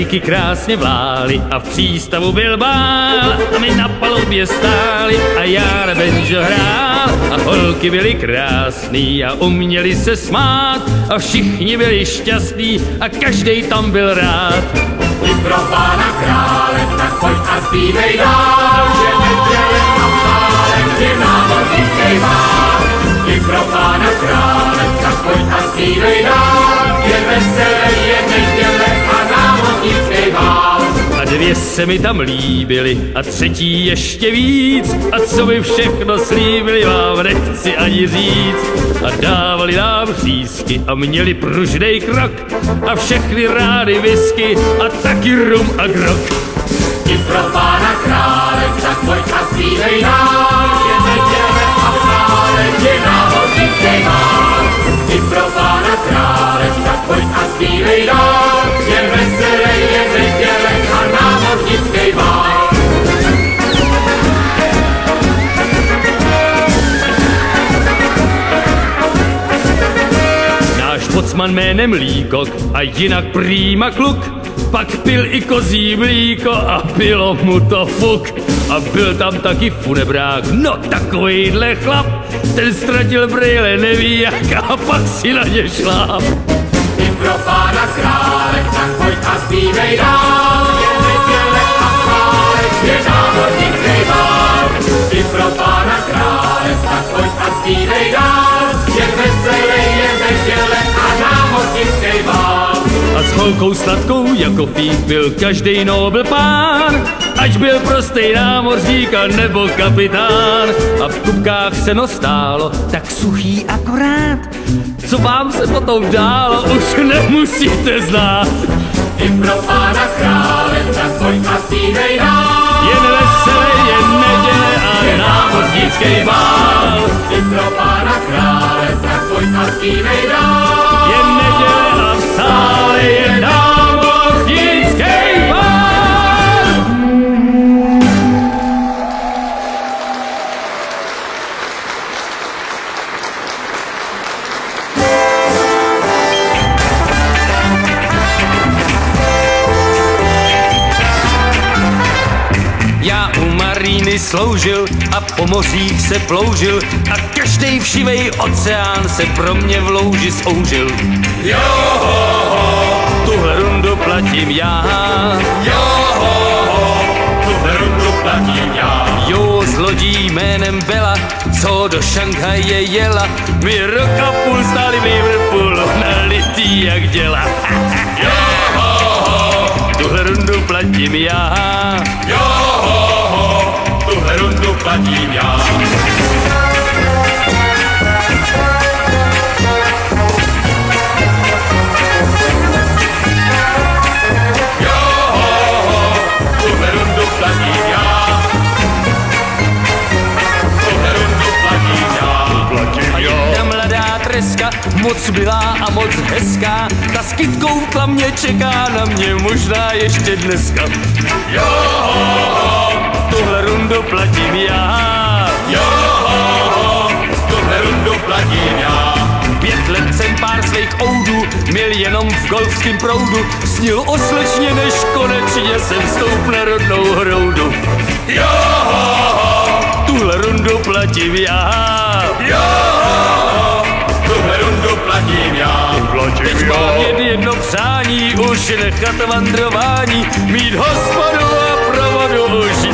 Vlajky krásně vlály a v přístavu byl bál a my na palubě stáli a já na banjo hrál a holky byly krásný a uměli se smát a všichni byli šťastní a každej tam byl rád. I pro pána krále, tak pojď a zpívej dál, že neděle a pálem je námořnický bál. I pro pána krále, tak pojď a zpívej dál, je veselé, je neděle a námořnický bál. A dvě se mi tam líbily a třetí ještě víc a co mi všechno slíbili vám nechci ani říct. A dávali nám řízky a měli pružnej krok a všechny rády whisky a taky rum a grog. I pro pána krále, tak pojď a zpívej dál, je neděle a pálem je námořnický bál. I pro pána krále, tak pojď a zpívej dál, je veselé, je neděle a námořnický bál. Náš pocman jménem Líkok a jinak prýma kluk, pak pil i kozí mlíko a bylo mu to fuk. A byl tam taky funebrák, no takovejhle chlap, ten ztratil brýle, neví jak a pak si na ně šláp. I pro pána krále, tak pojď a zpívej dál, je neděle a pálem je námořnický bál. I pro pána krále, tak pojď a zpívej dál, je veselé, je neděle a námořnický bál. A s holkou sladkou jako fík byl každej nobel pán, ať byl prostej námořník a nebo kapitán. A v kupkách seno stálo tak suchý akorát, co vám se potom dálo, už nemusíte znát. I pro pána krále, tak pojď a zpívej dál, Jen veselé, jen neděle a námořnický bál. I pro pána krále, tak pojď a zpívej dál, Jen neděle a v sále je námořnický bál. Já u maríny sloužil a po mořích se ploužil a každej všivej oceán se pro mě v louži soužil. jo, Tuhle rundu platím já, tuhle rundu platím já. jo, z lodí jménem Bela, co do Šanghaje jela, my rok a půl stáli v Liverpoolu, nalitý jak děla. Tuhle rundu platím já, Tuhle rundu platím já. Tuhle rundu platím já. Tuhle rundu platím já. a jedna mladá treska, moc milá a moc hezká, ta s kytkou v klamě čeká na mě možná ještě dneska. Tuhle rundu platím já, Tuhle rundu platím já. 5 let jsem pár svých oudů měl jenom v golfském proudu, snil o slečně, než konečně jsem vstoup na rodnou hroudu. Tuhle rundu platím já, Tuhle rundu platím já. teď mám jen jedno přání, už nechat vandrování, mít hospodu a provodu už